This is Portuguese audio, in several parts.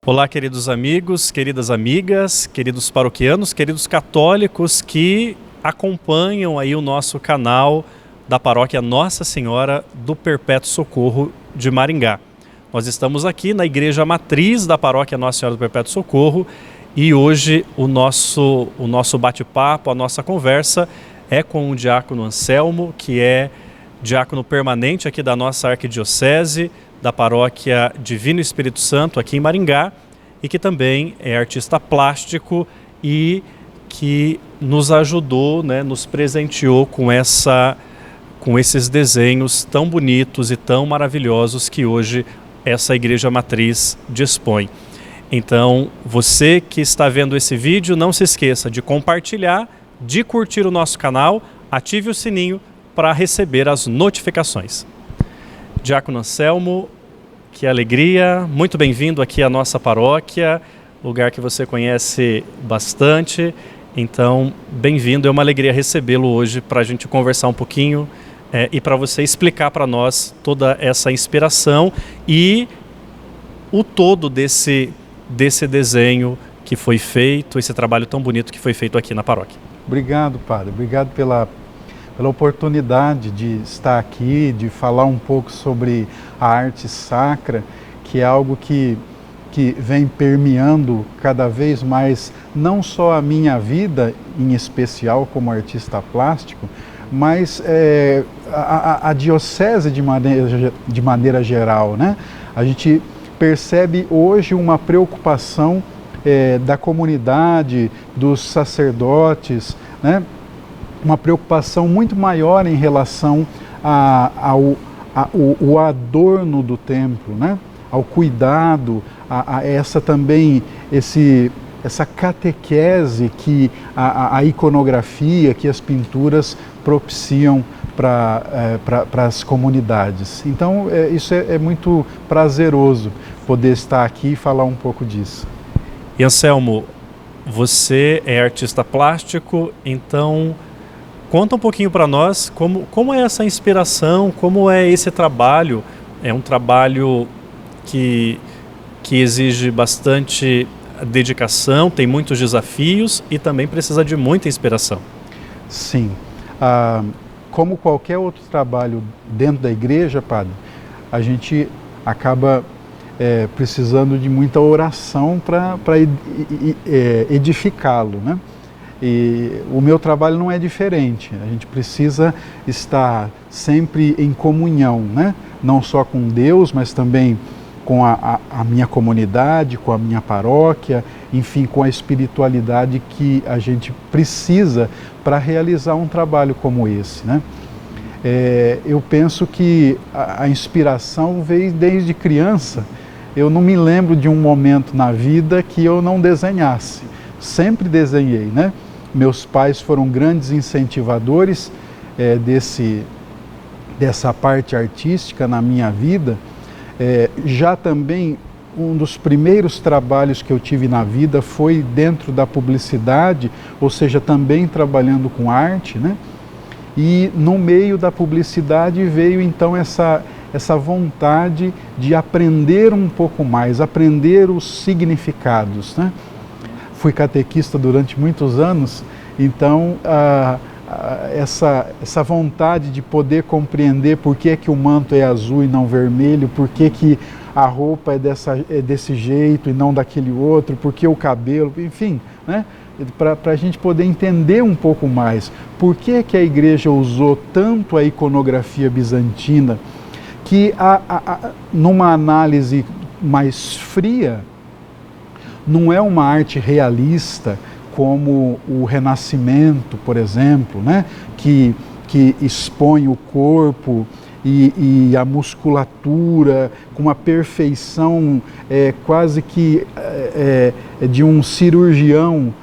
Olá, queridos amigos, queridas amigas, queridos paroquianos, queridos católicos que acompanham aí o nosso canal da paróquia Nossa Senhora do Perpétuo Socorro de Maringá. Nós estamos aqui na igreja matriz da paróquia Nossa Senhora do Perpétuo Socorro e hoje o nosso bate-papo, a nossa conversa é com o diácono Anselmo, que é diácono permanente aqui da nossa arquidiocese, da paróquia Divino Espírito Santo aqui em Maringá, e que também é artista plástico e que nos ajudou, nos presenteou com esses desenhos tão bonitos e tão maravilhosos que hoje essa igreja matriz dispõe. Então, você que está vendo esse vídeo, não se esqueça de compartilhar, de curtir o nosso canal, ative o sininho para receber as notificações. Diácono Anselmo, que alegria, muito bem-vindo aqui à nossa paróquia, lugar que você conhece bastante, então bem-vindo, é uma alegria recebê-lo hoje para a gente conversar um pouquinho e para você explicar para nós toda essa inspiração e o todo desse desenho que foi feito, esse trabalho tão bonito que foi feito aqui na paróquia. Obrigado, padre, obrigado pela oportunidade de estar aqui, de falar um pouco sobre a arte sacra, que é algo que vem permeando cada vez mais, não só a minha vida em especial como artista plástico, mas a diocese de maneira geral, né? A gente percebe hoje uma preocupação da comunidade, dos sacerdotes, né? Uma preocupação muito maior em relação ao adorno do templo, né? Ao cuidado, a essa também, essa catequese que a iconografia, que as pinturas propiciam para as comunidades. Então, isso é muito prazeroso poder estar aqui e falar um pouco disso. E Anselmo, você é artista plástico, então conta um pouquinho para nós como é essa inspiração, como é esse trabalho. É um trabalho que exige bastante dedicação, tem muitos desafios e também precisa de muita inspiração. Sim. Como qualquer outro trabalho dentro da igreja, padre, a gente acaba precisando de muita oração para edificá-lo, né? E o meu trabalho não é diferente, a gente precisa estar sempre em comunhão, né? Não só com Deus, mas também com a minha comunidade, com a minha paróquia, enfim, com a espiritualidade que a gente precisa para realizar um trabalho como esse, né? Eu penso que a inspiração veio desde criança. Eu não me lembro de um momento na vida que eu não desenhasse, sempre desenhei, né? Meus pais foram grandes incentivadores dessa parte artística na minha vida. Já também, um dos primeiros trabalhos que eu tive na vida foi dentro da publicidade, ou seja, também trabalhando com arte, né? E no meio da publicidade veio então essa vontade de aprender um pouco mais, aprender os significados, né? Fui catequista durante muitos anos, então essa vontade de poder compreender por que o manto é azul e não vermelho, por que a roupa é desse jeito e não daquele outro, por que o cabelo, enfim, né? Para a gente poder entender um pouco mais por que a igreja usou tanto a iconografia bizantina, que numa análise mais fria, não é uma arte realista como o Renascimento, por exemplo, né? que expõe o corpo e a musculatura com uma perfeição quase que de um cirurgião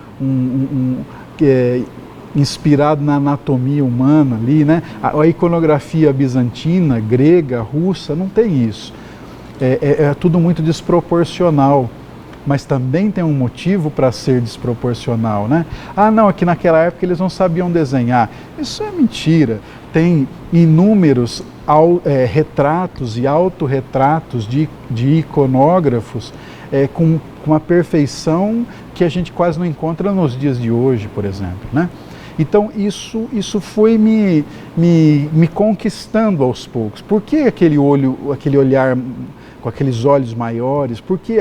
inspirado na anatomia humana ali, né? A iconografia bizantina, grega, russa, não tem isso. É tudo muito desproporcional. Mas também tem um motivo para ser desproporcional, né? Não, é que naquela época eles não sabiam desenhar. Isso é mentira. Tem inúmeros retratos e autorretratos de iconógrafos com com uma perfeição que a gente quase não encontra nos dias de hoje, por exemplo, né? Então isso foi me conquistando aos poucos. Por que aquele olhar com aqueles olhos maiores? Por que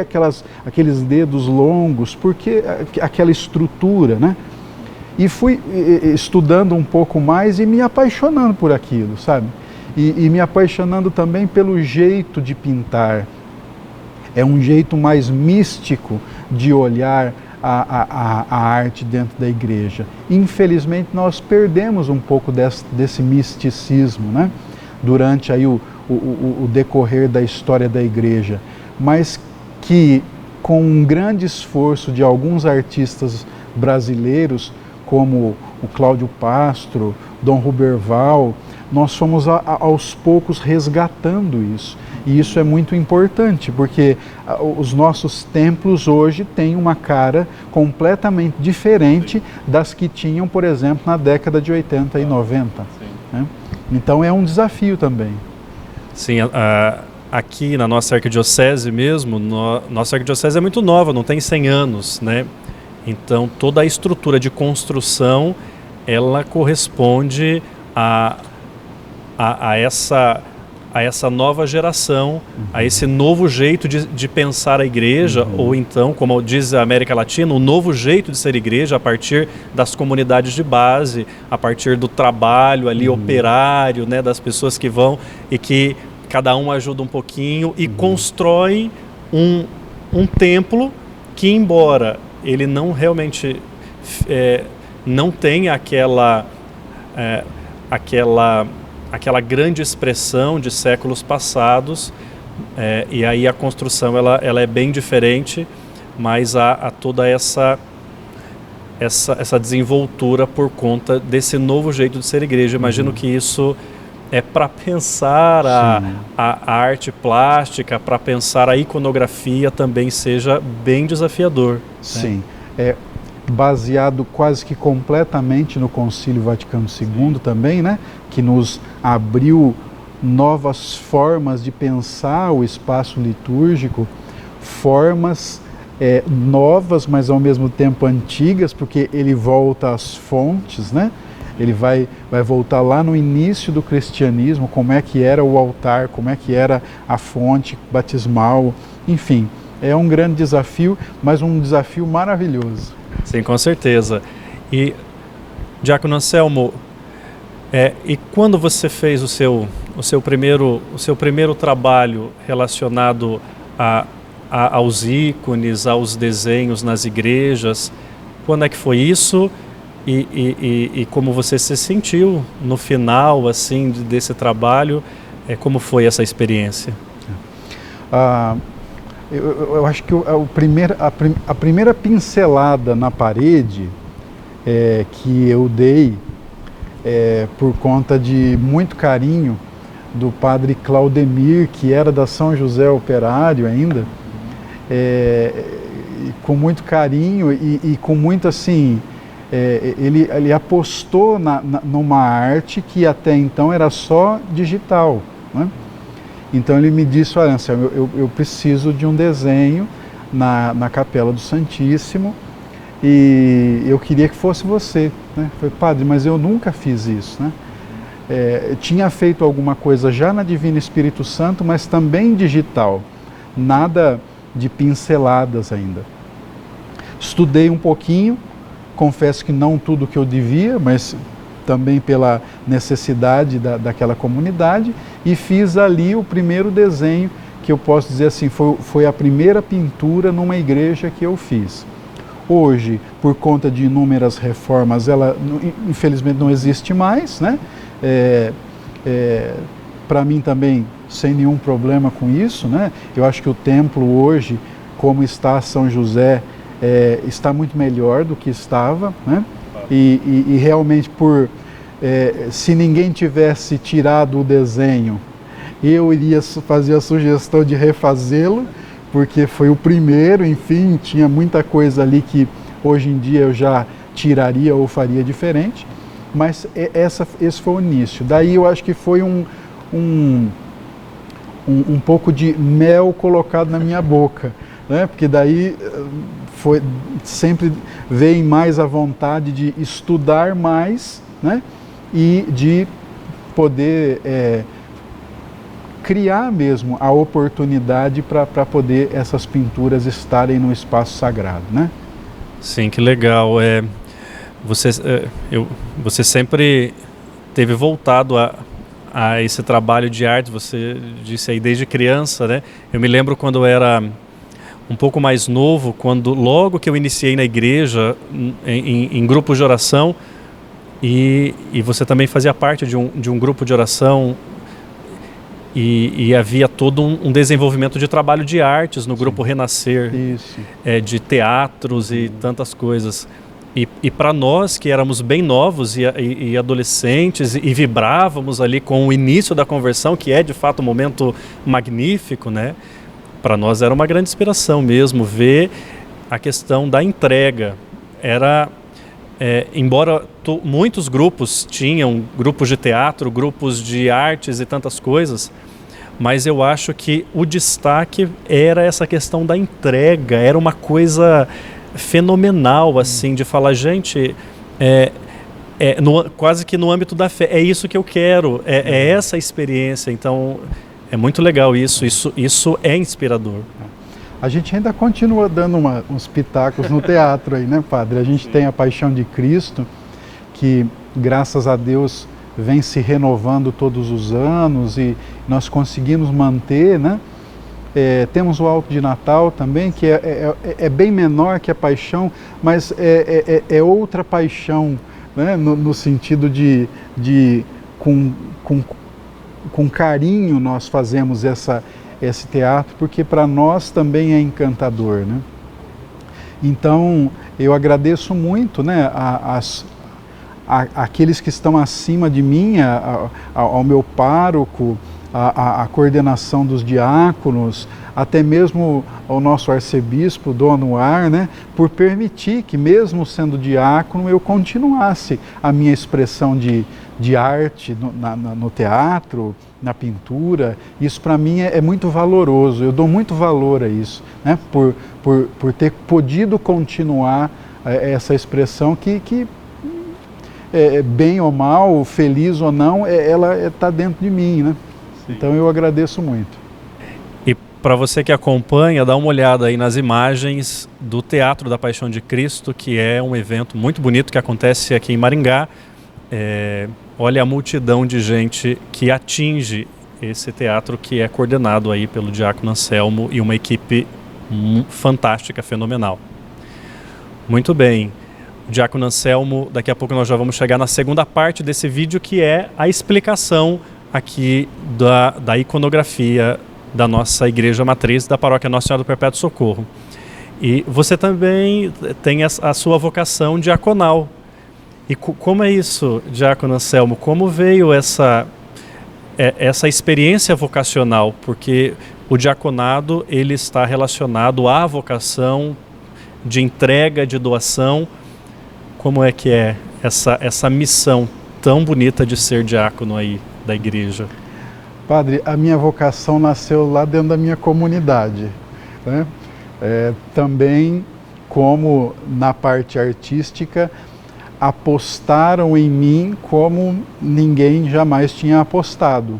aqueles dedos longos? Por que aquela estrutura, né? E fui estudando um pouco mais e me apaixonando por aquilo, sabe? E me apaixonando também pelo jeito de pintar. É um jeito mais místico de olhar a arte dentro da igreja. Infelizmente nós perdemos um pouco desse misticismo, né? Durante aí o decorrer da história da igreja, mas que com um grande esforço de alguns artistas brasileiros, como o Cláudio Pastro, Dom Ruberval, nós fomos aos poucos resgatando isso. E isso é muito importante, porque os nossos templos hoje têm uma cara completamente diferente das que tinham, por exemplo, na década de 80 e 90. Né? Então é um desafio também. Sim, aqui na nossa arquidiocese mesmo, nossa arquidiocese é muito nova, não tem 100 anos, né? Então toda a estrutura de construção, ela corresponde a essa nova geração, a esse novo jeito de pensar a igreja, ou então, como diz a América Latina, um novo jeito de ser igreja a partir das comunidades de base, a partir do trabalho ali operário, né, das pessoas que vão e que cada um ajuda um pouquinho e constrói um templo que, embora ele não realmente não tenha aquela grande expressão de séculos passados, e aí a construção ela é bem diferente, mas há toda essa desenvoltura por conta desse novo jeito de ser igreja. Imagino que isso é para pensar a arte plástica, para pensar a iconografia também seja bem desafiador. Sim, baseado quase que completamente no Concílio Vaticano II também, né? Que nos abriu novas formas de pensar o espaço litúrgico, formas novas, mas ao mesmo tempo antigas, porque ele volta às fontes, né? Ele vai voltar lá no início do cristianismo, como é que era o altar, como é que era a fonte batismal, enfim. É um grande desafio, mas um desafio maravilhoso. Sim, com certeza. E, Diácono Anselmo, e quando você fez o seu primeiro trabalho relacionado aos ícones, aos desenhos nas igrejas, quando é que foi isso? E como você se sentiu no final assim desse trabalho? Como foi essa experiência? Eu acho que a primeira pincelada na parede que eu dei por conta de muito carinho do padre Claudemir, que era da São José Operário ainda, com muito carinho e com muito assim, ele apostou numa arte que até então era só digital, né? Então ele me disse, olha, Anselmo, eu preciso de um desenho na Capela do Santíssimo e eu queria que fosse você, né? Eu falei, padre, mas eu nunca fiz isso, né? Tinha feito alguma coisa já na Divino Espírito Santo, mas também digital, nada de pinceladas ainda. Estudei um pouquinho, confesso que não tudo que eu devia, mas também pela necessidade daquela comunidade, e fiz ali o primeiro desenho, que eu posso dizer assim, foi a primeira pintura numa igreja que eu fiz. Hoje, por conta de inúmeras reformas, ela infelizmente não existe mais, né? Para mim também, sem nenhum problema com isso, né? Eu acho que o templo hoje, como está São José, está muito melhor do que estava, né? E realmente se ninguém tivesse tirado o desenho, eu iria fazer a sugestão de refazê-lo, porque foi o primeiro, enfim, tinha muita coisa ali que hoje em dia eu já tiraria ou faria diferente, mas esse foi o início. Daí eu acho que foi um pouco de mel colocado na minha boca, né? Porque daí sempre vem mais a vontade de estudar mais, né? E de poder criar mesmo a oportunidade para poder essas pinturas estarem no espaço sagrado, né? Sim, que legal. Você sempre teve voltado a esse trabalho de arte, você disse aí desde criança, né? Eu me lembro quando eu era um pouco mais novo, logo que eu iniciei na igreja, em grupos de oração, e você também fazia parte de um grupo de oração, e havia todo um desenvolvimento de trabalho de artes no grupo Renascer, de teatros e tantas coisas. E para nós que éramos bem novos e adolescentes e vibrávamos ali com o início da conversão, que é de fato um momento magnífico, né? Para nós era uma grande inspiração mesmo ver a questão da entrega. Embora muitos grupos tinham grupos de teatro, grupos de artes e tantas coisas, mas eu acho que o destaque era essa questão da entrega, era uma coisa fenomenal, assim, de falar, gente, quase que no âmbito da fé, é isso que eu quero, é essa experiência, então é muito legal isso é inspirador. A gente ainda continua dando uns pitacos no teatro aí, né, padre? A gente tem a Paixão de Cristo, que graças a Deus vem se renovando todos os anos e nós conseguimos manter, né? Temos o Alto de Natal também, que é bem menor que a Paixão, mas é outra paixão, né? No sentido de com carinho nós fazemos esse teatro, porque para nós também é encantador, né? Então, eu agradeço muito, né, aqueles que estão acima de mim, ao meu pároco, a coordenação dos diáconos, até mesmo ao nosso arcebispo, Dom Anuar, né, por permitir que, mesmo sendo diácono, eu continuasse a minha expressão de arte no teatro, na pintura. Isso para mim é muito valoroso, eu dou muito valor a isso, né, por ter podido continuar essa expressão que bem ou mal, feliz ou não, ela está dentro de mim, né? Sim. Então eu agradeço muito. E para você que acompanha, dá uma olhada aí nas imagens do Teatro da Paixão de Cristo, que é um evento muito bonito que acontece aqui em Maringá. Olha a multidão de gente que atinge esse teatro, que é coordenado aí pelo diácono Anselmo e uma equipe fantástica, fenomenal. Muito bem. Diácono Anselmo, daqui a pouco nós já vamos chegar na segunda parte desse vídeo, que é a explicação aqui da iconografia da nossa igreja matriz, da paróquia Nossa Senhora do Perpétuo Socorro. E você também tem a sua vocação diaconal. E como é isso, diácono Anselmo? Como veio essa experiência vocacional? Porque o diaconado, ele está relacionado à vocação de entrega, de doação. Como é que é essa missão tão bonita de ser diácono aí da igreja? Padre, a minha vocação nasceu lá dentro da minha comunidade, né? Também, como na parte artística, apostaram em mim como ninguém jamais tinha apostado.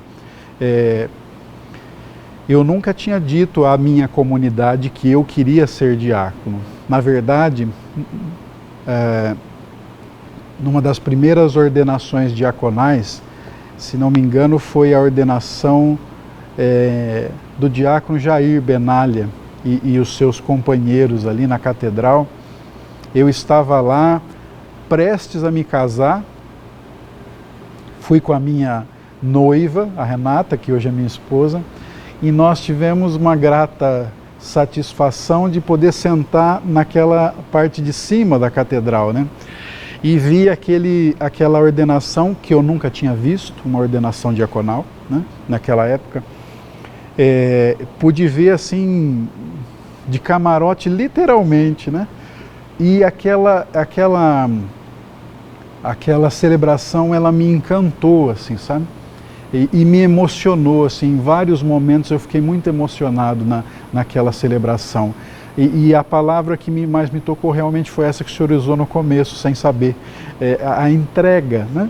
Eu nunca tinha dito à minha comunidade que eu queria ser diácono. Na verdade, numa das primeiras ordenações diaconais, se não me engano, foi a ordenação do diácono Jair Benalha e os seus companheiros ali na catedral. Eu estava lá, prestes a me casar, fui com a minha noiva, a Renata, que hoje é minha esposa, e nós tivemos uma grata satisfação de poder sentar naquela parte de cima da catedral, né? E vi aquela ordenação que eu nunca tinha visto, uma ordenação diaconal, né, naquela época. Pude ver assim, de camarote, literalmente, né? E aquela celebração, ela me encantou, assim, sabe? E me emocionou, assim, em vários momentos eu fiquei muito emocionado naquela celebração. E a palavra que mais me tocou realmente foi essa que o senhor usou no começo, sem saber, a entrega, né?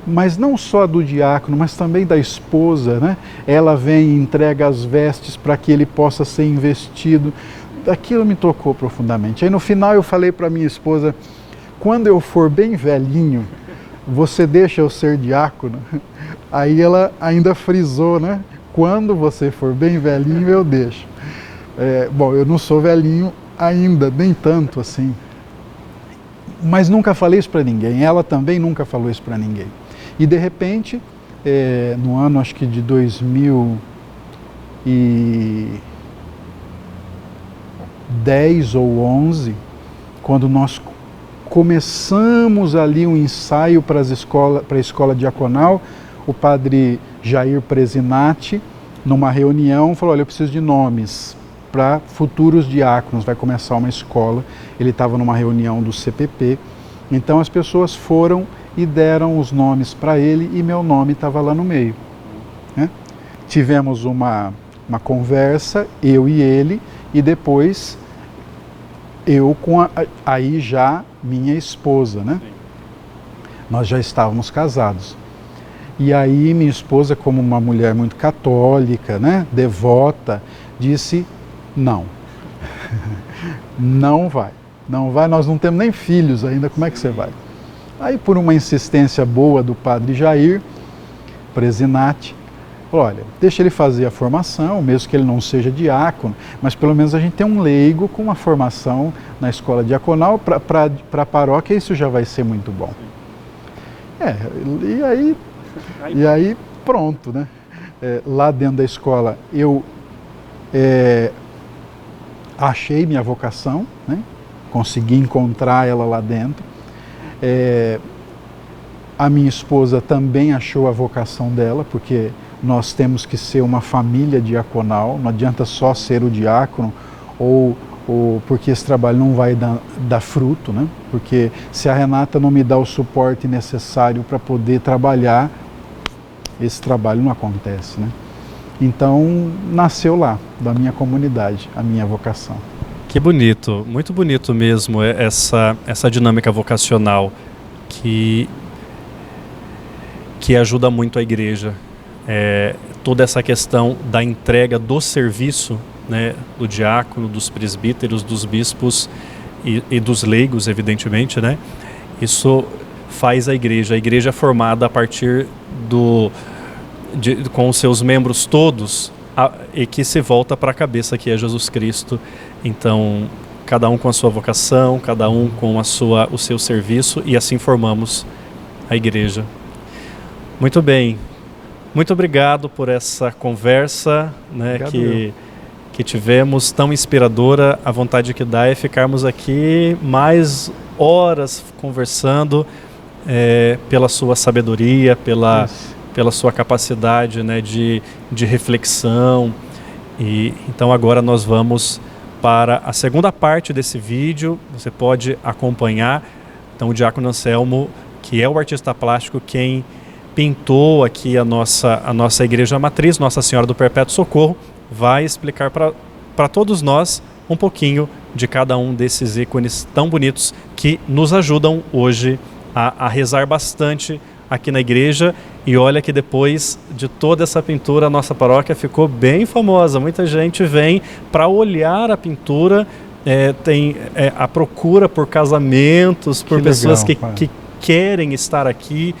Mas não só do diácono, mas também da esposa, né? Ela vem e entrega as vestes para que ele possa ser investido. Aquilo me tocou profundamente. Aí no final eu falei para minha esposa, quando eu for bem velhinho, você deixa eu ser diácono? Aí ela ainda frisou, né? Quando você for bem velhinho, eu deixo. Bom, eu não sou velhinho ainda, nem tanto assim. Mas nunca falei isso para ninguém. Ela também nunca falou isso para ninguém. E de repente, no ano acho que de 2010 ou 11, quando nós começamos ali um ensaio para a escola diaconal, o padre Jair Presinati, numa reunião, falou, olha, eu preciso de nomes para futuros diáconos, vai começar uma escola. Ele estava numa reunião do CPP, então as pessoas foram e deram os nomes para ele e meu nome estava lá no meio, né? Tivemos uma conversa, eu e ele, e depois eu com aí já minha esposa, né? Nós já estávamos casados. E aí minha esposa, como uma mulher muito católica, né, devota, disse, não, não vai, nós não temos nem filhos ainda, como é que você vai? Aí por uma insistência boa do padre Jair Presinati, falou, olha, deixa ele fazer a formação, mesmo que ele não seja diácono, mas pelo menos a gente tem um leigo com uma formação na escola diaconal para a paróquia, isso já vai ser muito bom. E aí pronto, né? Lá dentro da escola eu achei minha vocação, né? Consegui encontrar ela lá dentro. A minha esposa também achou a vocação dela, porque nós temos que ser uma família diaconal, não adianta só ser o diácono, ou porque esse trabalho não vai dar fruto, né? Porque se a Renata não me dá o suporte necessário para poder trabalhar, esse trabalho não acontece, né? Então, nasceu lá, da minha comunidade, a minha vocação. Que bonito, muito bonito mesmo essa dinâmica vocacional que ajuda muito a igreja. Toda essa questão da entrega do serviço, né, do diácono, dos presbíteros, dos bispos e dos leigos, evidentemente, né? Isso faz a igreja formada a partir com os seus membros todos, e que se volta para a cabeça, que é Jesus Cristo. Então, cada um com a sua vocação, cada um com o seu serviço, e assim formamos a igreja. Muito bem. Muito obrigado por essa conversa, né, que tivemos, tão inspiradora. A vontade que dá é ficarmos aqui mais horas conversando, pela sua sabedoria, pela sua capacidade, né, de reflexão. E então agora nós vamos para a segunda parte desse vídeo. Você pode acompanhar. Então o Diácono Anselmo, que é o artista plástico, quem pintou aqui a nossa igreja matriz, Nossa Senhora do Perpétuo Socorro, vai explicar para todos nós um pouquinho de cada um desses ícones tão bonitos que nos ajudam hoje a rezar bastante aqui na igreja. E olha que depois de toda essa pintura, a nossa paróquia ficou bem famosa. Muita gente vem para olhar a pintura, tem a procura por casamentos, por pessoas que querem estar aqui,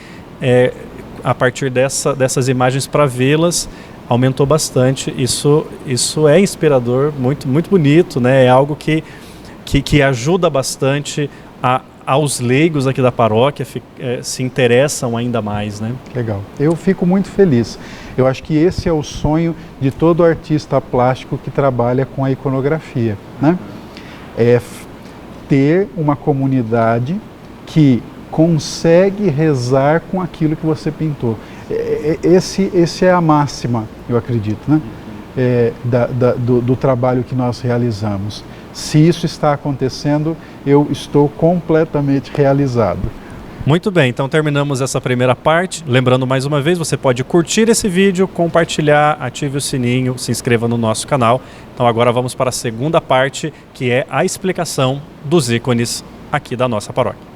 a partir dessas imagens, para vê-las, aumentou bastante. Isso é inspirador, muito, muito bonito, né? É algo que ajuda bastante aos leigos aqui da paróquia, se interessam ainda mais, né? Legal. Eu fico muito feliz. Eu acho que esse é o sonho de todo artista plástico que trabalha com a iconografia, né? É ter uma comunidade que consegue rezar com aquilo que você pintou. Esse é a máxima, eu acredito, né? Do trabalho que nós realizamos. Se isso está acontecendo, eu estou completamente realizado. Muito bem, então terminamos essa primeira parte. Lembrando mais uma vez, você pode curtir esse vídeo, compartilhar, ative o sininho, se inscreva no nosso canal. Então agora vamos para a segunda parte, que é a explicação dos ícones aqui da nossa paróquia.